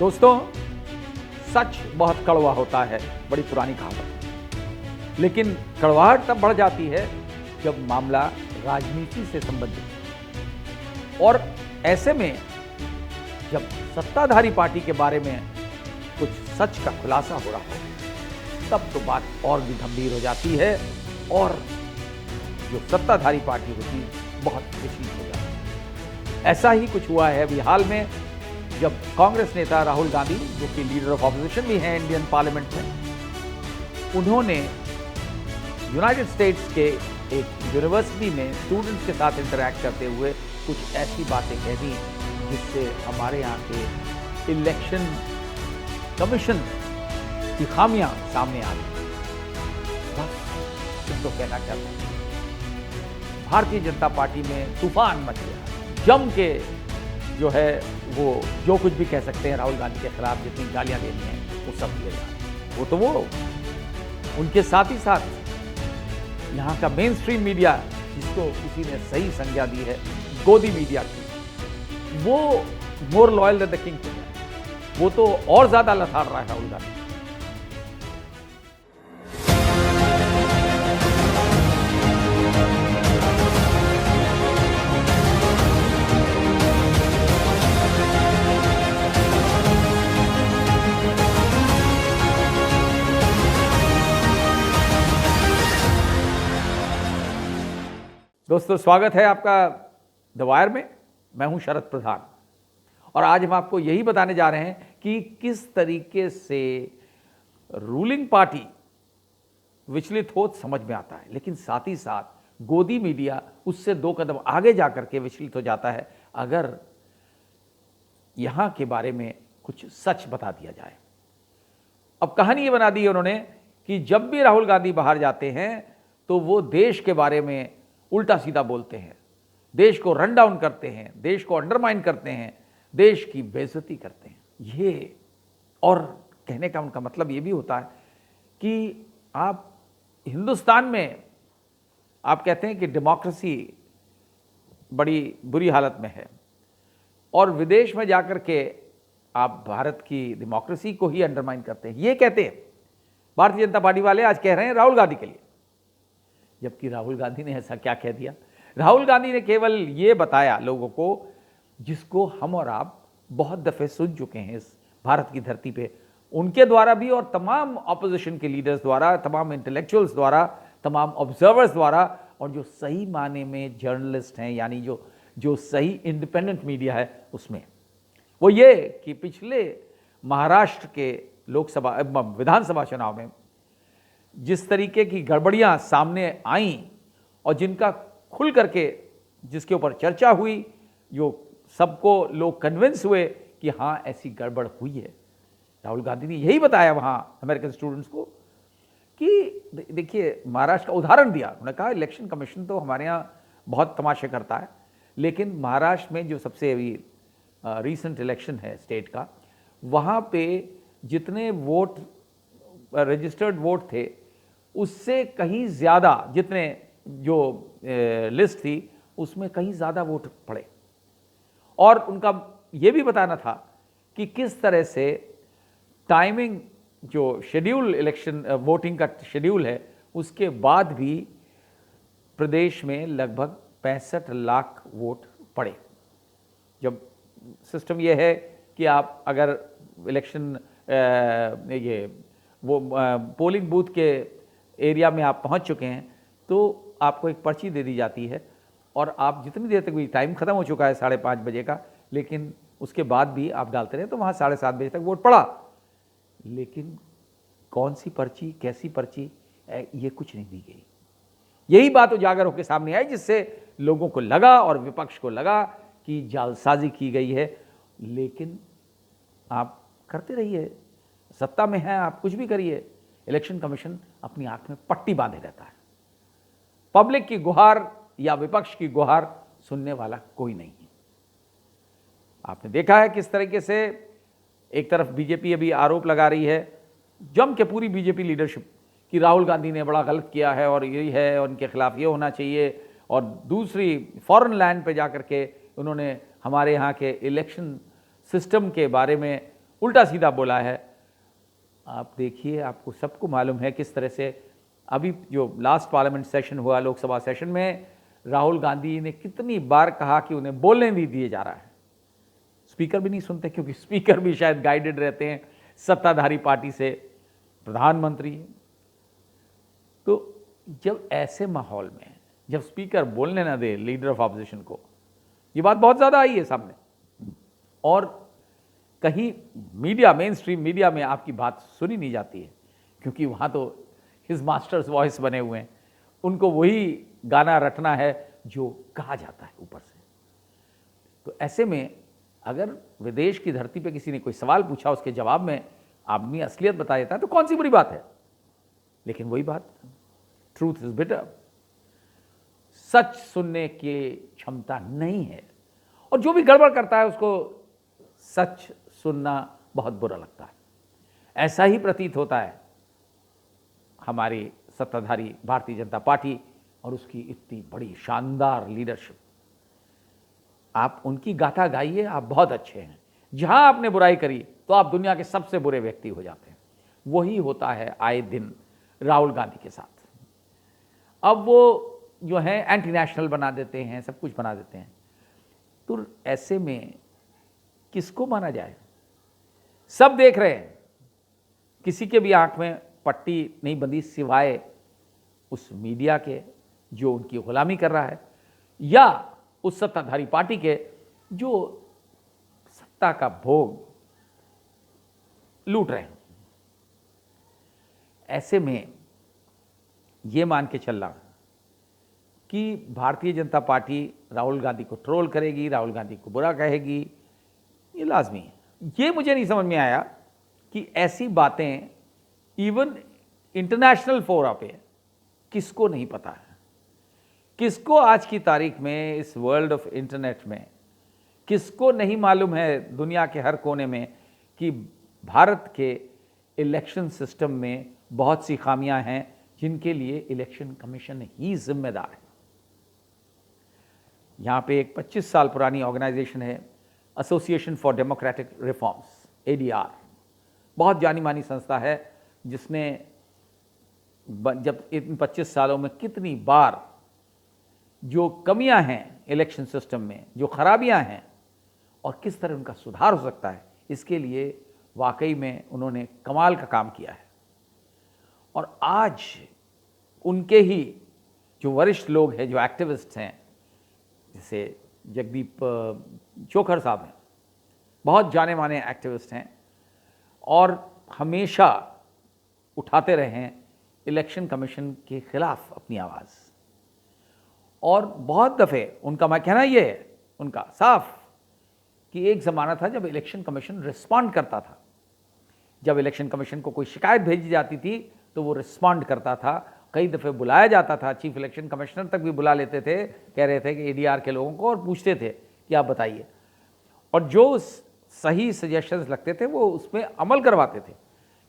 दोस्तों, सच बहुत कड़वा होता है, बड़ी पुरानी कहावत है। लेकिन कड़वाहट तब बढ़ जाती है जब मामला राजनीति से संबंधित है। और ऐसे में जब सत्ताधारी पार्टी के बारे में कुछ सच का खुलासा हो रहा हो, तब तो बात और भी गंभीर हो जाती है और जो सत्ताधारी पार्टी होती है बहुत विचलित हो जाती है। ऐसा ही कुछ हुआ है अभी हाल में, जब कांग्रेस नेता राहुल गांधी, जो कि लीडर ऑफ ऑपोजिशन भी हैं इंडियन पार्लियामेंट में, उन्होंने यूनाइटेड स्टेट्स के एक यूनिवर्सिटी में स्टूडेंट्स के साथ इंटरैक्ट करते हुए कुछ ऐसी बातें कह दी जिससे हमारे यहाँ के इलेक्शन कमीशन की खामियां सामने आ गई। बस तो कहना चाहता हूं, भारतीय जनता पार्टी में तूफान मच गया, जम के जो है वो जो कुछ भी कह सकते हैं राहुल गांधी के खिलाफ, जितनी गालियां देनी है वो सब दिए जा, वो तो वो उनके साथ ही साथ यहाँ का मेन स्ट्रीम मीडिया, जिसको किसी ने सही संज्ञा दी है गोदी मीडिया की, वो more loyal than the king, वो तो और ज्यादा लथाड़ रहा है राहुल गांधी। दोस्तों, स्वागत है आपका द वायर में। मैं हूं शरद प्रधान और आज हम आपको यही बताने जा रहे हैं कि किस तरीके से रूलिंग पार्टी विचलित हो समझ में आता है, लेकिन साथ ही साथ गोदी मीडिया उससे 2 कदम आगे जाकर के विचलित हो जाता है अगर यहां के बारे में कुछ सच बता दिया जाए। अब कहानी ये बना दी है उन्होंने कि जब भी राहुल गांधी बाहर जाते हैं तो वो देश के बारे में उल्टा सीधा बोलते हैं, देश को रन डाउन करते हैं, देश को अंडरमाइन करते हैं, देश की बेइज्जती करते हैं। ये और कहने का उनका मतलब ये भी होता है कि आप हिंदुस्तान में आप कहते हैं कि डेमोक्रेसी बड़ी बुरी हालत में है और विदेश में जाकर के आप भारत की डेमोक्रेसी को ही अंडरमाइन करते हैं। ये कहते हैं भारतीय जनता पार्टी वाले, आज कह रहे हैं राहुल गांधी के लिए, जबकि राहुल गांधी ने ऐसा क्या कह दिया। राहुल गांधी ने केवल ये बताया लोगों को जिसको हम और आप बहुत दफे सुन चुके हैं इस भारत की धरती पे, उनके द्वारा भी और तमाम ऑपोजिशन के लीडर्स द्वारा, तमाम इंटेलेक्चुअल्स द्वारा, तमाम ऑब्जर्वर्स द्वारा, और जो सही माने में जर्नलिस्ट हैं, यानी जो सही इंडिपेंडेंट मीडिया है, उसमें वो ये कि पिछले महाराष्ट्र के लोकसभा विधानसभा चुनाव में जिस तरीके की गड़बड़ियां सामने आईं और जिनका खुल करके जिसके ऊपर चर्चा हुई, जो सबको लोग कन्विंस हुए कि हाँ ऐसी गड़बड़ हुई है, राहुल गांधी ने यही बताया वहाँ अमेरिकन स्टूडेंट्स को कि देखिए, महाराष्ट्र का उदाहरण दिया। उन्होंने कहा इलेक्शन कमीशन तो हमारे यहाँ बहुत तमाशे करता है, लेकिन महाराष्ट्र में जो सबसे अभी रीसेंट इलेक्शन है स्टेट का, वहाँ पे जितने वोट रजिस्टर्ड वोट थे उससे कहीं ज़्यादा, जितने जो लिस्ट थी उसमें कहीं ज़्यादा वोट पड़े। और उनका ये भी बताना था कि किस तरह से टाइमिंग, जो शेड्यूल इलेक्शन वोटिंग का शेड्यूल है, उसके बाद भी प्रदेश में लगभग 65 लाख वोट पड़े। जब सिस्टम ये है कि आप अगर इलेक्शन ये वो पोलिंग बूथ के एरिया में आप पहुंच चुके हैं तो आपको एक पर्ची दे दी जाती है और आप जितनी देर तक भी, टाइम ख़त्म हो चुका है 5:30 बजे का, लेकिन उसके बाद भी आप डालते रहे तो वहाँ 7:30 बजे तक वोट पड़ा। लेकिन कौन सी पर्ची, कैसी पर्ची, ये कुछ नहीं दी गई। यही बात उजागर होकर सामने आई, जिससे लोगों को लगा और विपक्ष को लगा कि जालसाजी की गई है। लेकिन आप करते रहिए, सत्ता में है, आप कुछ भी करिए, इलेक्शन कमीशन अपनी आंख में पट्टी बांधे रहता है। पब्लिक की गुहार या विपक्ष की गुहार सुनने वाला कोई नहीं है। आपने देखा है किस तरीके से एक तरफ बीजेपी अभी आरोप लगा रही है, जम के पूरी बीजेपी लीडरशिप, कि राहुल गांधी ने बड़ा गलत किया है और यही है और उनके खिलाफ ये होना चाहिए, और दूसरी फॉरेन लैंड पे जाकर के उन्होंने हमारे यहाँ के इलेक्शन सिस्टम के बारे में उल्टा सीधा बोला है। आप देखिए, आपको सबको मालूम है किस तरह से अभी जो लास्ट पार्लियामेंट सेशन हुआ, लोकसभा सेशन में, राहुल गांधी ने कितनी बार कहा कि उन्हें बोलने नहीं दिया जा रहा है। स्पीकर भी नहीं सुनते, क्योंकि स्पीकर भी शायद गाइडेड रहते हैं सत्ताधारी पार्टी से, प्रधानमंत्री। तो जब ऐसे माहौल में जब स्पीकर बोलने ना दे लीडर ऑफ ऑपोजिशन को, ये बात बहुत ज़्यादा आई है सामने, और कहीं मीडिया, मेन स्ट्रीम मीडिया में आपकी बात सुनी नहीं जाती है, क्योंकि वहाँ तो हिज मास्टर्स वॉइस बने हुए हैं, उनको वही गाना रटना है जो कहा जाता है ऊपर से। तो ऐसे में अगर विदेश की धरती पे किसी ने कोई सवाल पूछा, उसके जवाब में आदमी असलियत बता देता है, तो कौन सी बुरी बात है। लेकिन वही बात, ट्रूथ इज बिटर, सच सुनने की क्षमता नहीं है, और जो भी गड़बड़ करता है उसको सच सुनना बहुत बुरा लगता है। ऐसा ही प्रतीत होता है हमारी सत्ताधारी भारतीय जनता पार्टी और उसकी इतनी बड़ी शानदार लीडरशिप। आप उनकी गाथा गाइए, आप बहुत अच्छे हैं। जहां आपने बुराई करी तो आप दुनिया के सबसे बुरे व्यक्ति हो जाते हैं। वही होता है आए दिन राहुल गांधी के साथ। अब वो जो है एंटी नेशनल बना देते हैं, सब कुछ बना देते हैं। तो ऐसे में किसको माना जाए? सब देख रहे हैं, किसी के भी आंख में पट्टी नहीं बंधी सिवाय उस मीडिया के जो उनकी गुलामी कर रहा है, या उस सत्ताधारी पार्टी के जो सत्ता का भोग लूट रहे हैं। ऐसे में ये मान के चलना कि भारतीय जनता पार्टी राहुल गांधी को ट्रोल करेगी, राहुल गांधी को बुरा कहेगी, ये लाजमी है। ये मुझे नहीं समझ में आया कि ऐसी बातें इवन इंटरनेशनल फोरा पे किसको नहीं पता है, किसको आज की तारीख में इस वर्ल्ड ऑफ इंटरनेट में किसको नहीं मालूम है दुनिया के हर कोने में कि भारत के इलेक्शन सिस्टम में बहुत सी खामियां हैं जिनके लिए इलेक्शन कमीशन ही जिम्मेदार है। यहाँ पे एक 25 साल पुरानी ऑर्गेनाइजेशन है, association for democratic reforms, ADR, बहुत जानी मानी संस्था है, जिसने जब इन 25 सालों में कितनी बार जो कमियां हैं इलेक्शन सिस्टम में, जो खराबियां हैं और किस तरह उनका सुधार हो सकता है, इसके लिए वाकई में उन्होंने कमाल का काम किया है। और आज उनके ही जो वरिष्ठ लोग हैं, जो एक्टिविस्ट हैं, जैसे जगदीप चोखर साहब हैं, बहुत जाने माने एक्टिविस्ट हैं और हमेशा उठाते रहे हैं इलेक्शन कमीशन के खिलाफ अपनी आवाज़। और बहुत दफ़े उनका, मैं कहना ये है उनका साफ, कि एक ज़माना था जब इलेक्शन कमीशन रिस्पॉन्ड करता था। जब इलेक्शन कमीशन को कोई शिकायत भेजी जाती थी तो वो रिस्पॉन्ड करता था। कई दफ़े बुलाया जाता था, चीफ इलेक्शन कमिश्नर तक भी बुला लेते थे, कह रहे थे कि ADR के लोगों को, और पूछते थे कि आप बताइए, और जो सही सजेशंस लगते थे वो उसमें अमल करवाते थे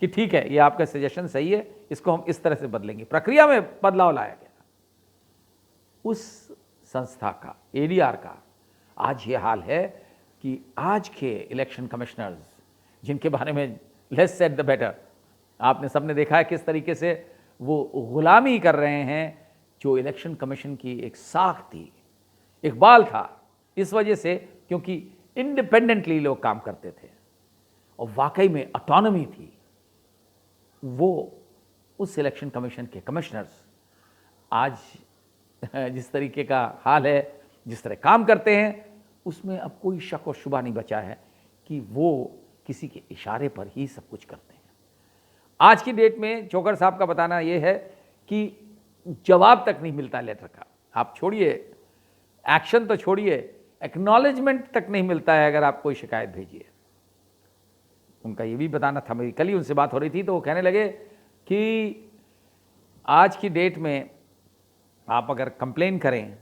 कि ठीक है, ये आपका सजेशन सही है, इसको हम इस तरह से बदलेंगे। प्रक्रिया में बदलाव लाया गया। उस संस्था का, ADR का आज ये हाल है कि आज के इलेक्शन कमिश्नर्स, जिनके बारे में लेस सेड द बेटर, आपने सबने देखा है किस तरीके से वो गुलामी कर रहे हैं जो इलेक्शन कमीशन की एक साख थी, एक बाल था, इस वजह से क्योंकि इंडिपेंडेंटली लोग काम करते थे और वाकई में ऑटोनॉमी थी। वो उस इलेक्शन कमीशन के कमिश्नर्स आज जिस तरीके का हाल है, जिस तरह काम करते हैं, उसमें अब कोई शक और शुबा नहीं बचा है कि वो किसी के इशारे पर ही सब कुछ करते हैं। आज की डेट में चोकर साहब का बताना ये है कि जवाब तक नहीं मिलता लेटर का। आप छोड़िए एक्शन तो छोड़िए, एक्नॉलेजमेंट तक नहीं मिलता है अगर आप कोई शिकायत भेजिए। उनका ये भी बताना था, मेरी कल ही उनसे बात हो रही थी, तो वो कहने लगे कि आज की डेट में आप अगर कंप्लेन करें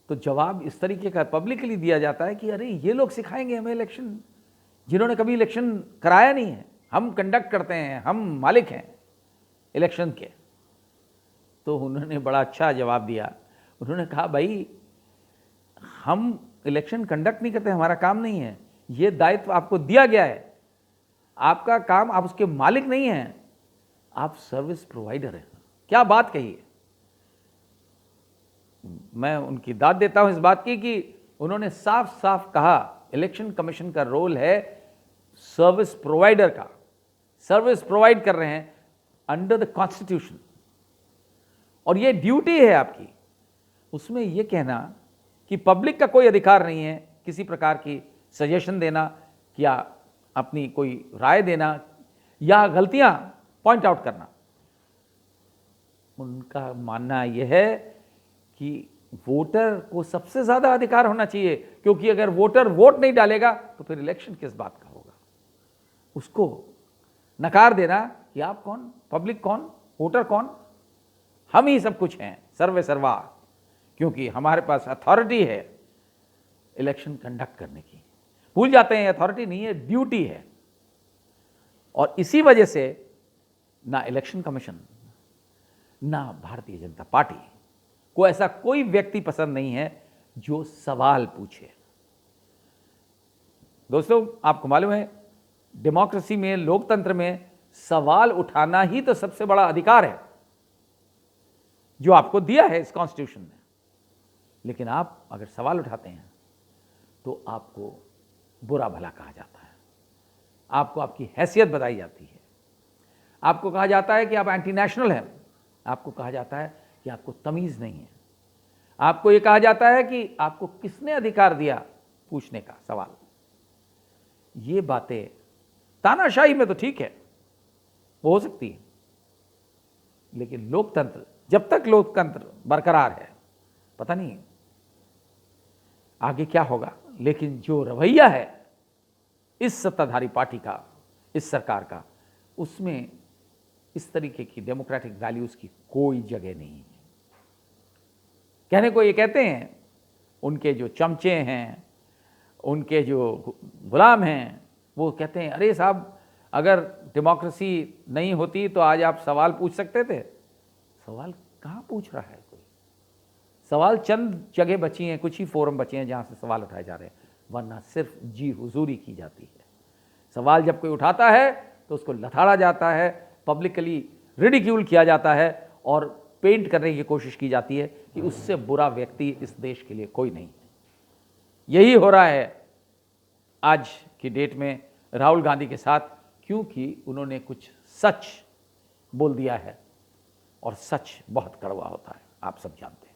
तो जवाब इस तरीके का पब्लिकली दिया जाता है कि अरे ये लोग सिखाएंगे हमें इलेक्शन, जिन्होंने कभी इलेक्शन कराया नहीं है, हम कंडक्ट करते हैं, हम मालिक हैं इलेक्शन के। तो उन्होंने बड़ा अच्छा जवाब दिया। उन्होंने कहा भाई हम इलेक्शन कंडक्ट नहीं करते, हमारा काम नहीं है, ये दायित्व आपको दिया गया है आपका काम, आप उसके मालिक नहीं हैं, आप सर्विस प्रोवाइडर हैं। क्या बात कही है। मैं उनकी दाद देता हूं इस बात की कि उन्होंने साफ साफ कहा इलेक्शन कमीशन का रोल है सर्विस प्रोवाइडर का। सर्विस प्रोवाइड कर रहे हैं अंडर द कॉन्स्टिट्यूशन, और ये ड्यूटी है आपकी। उसमें यह कहना कि पब्लिक का कोई अधिकार नहीं है किसी प्रकार की सजेशन देना या अपनी कोई राय देना या गलतियां पॉइंट आउट करना, उनका मानना यह है कि वोटर को सबसे ज्यादा अधिकार होना चाहिए, क्योंकि अगर वोटर वोट नहीं डालेगा तो फिर इलेक्शन किस बात का होगा। उसको नकार देना कि आप कौन, पब्लिक कौन, वोटर कौन, हम ही सब कुछ हैं, सर्वे सर्वा, क्योंकि हमारे पास अथॉरिटी है इलेक्शन कंडक्ट करने की। भूल जाते हैं अथॉरिटी नहीं है, ड्यूटी है। और इसी वजह से ना इलेक्शन कमीशन ना भारतीय जनता पार्टी को ऐसा कोई व्यक्ति पसंद नहीं है जो सवाल पूछे। दोस्तों, आपको मालूम है डेमोक्रेसी में, लोकतंत्र में सवाल उठाना ही तो सबसे बड़ा अधिकार है जो आपको दिया है इस कॉन्स्टिट्यूशन ने। लेकिन आप अगर सवाल उठाते हैं तो आपको बुरा भला कहा जाता है, आपको आपकी हैसियत बताई जाती है, आपको कहा जाता है कि आप एंटी नेशनल हैं, आपको कहा जाता है कि आपको तमीज नहीं है, आपको यह कहा जाता है कि आपको किसने अधिकार दिया पूछने का सवाल। ये बातें तानाशाही में तो ठीक है, वो हो सकती है, लेकिन लोकतंत्र, जब तक लोकतंत्र बरकरार है, पता नहीं आगे क्या होगा। लेकिन जो रवैया है इस सत्ताधारी पार्टी का, इस सरकार का, उसमें इस तरीके की डेमोक्रेटिक वैल्यूज की कोई जगह नहीं है। कहने को ये कहते हैं, उनके जो चमचे हैं, उनके जो गुलाम हैं, वो कहते हैं अरे साहब, अगर डेमोक्रेसी नहीं होती तो आज आप सवाल पूछ सकते थे। सवाल कहाँ पूछ रहा है कोई? सवाल चंद जगह बची हैं, कुछ ही फोरम बचे हैं जहाँ से सवाल उठाए जा रहे हैं, वरना सिर्फ जी हुजूरी की जाती है। सवाल जब कोई उठाता है तो उसको लथाड़ा जाता है, पब्लिकली रिडिक्यूल किया जाता है और पेंट करने की कोशिश की जाती है कि उससे बुरा व्यक्ति इस देश के लिए कोई नहीं है। यही हो रहा है आज की डेट में राहुल गांधी के साथ, क्योंकि उन्होंने कुछ सच बोल दिया है, और सच बहुत कड़वा होता है, आप सब जानते हैं।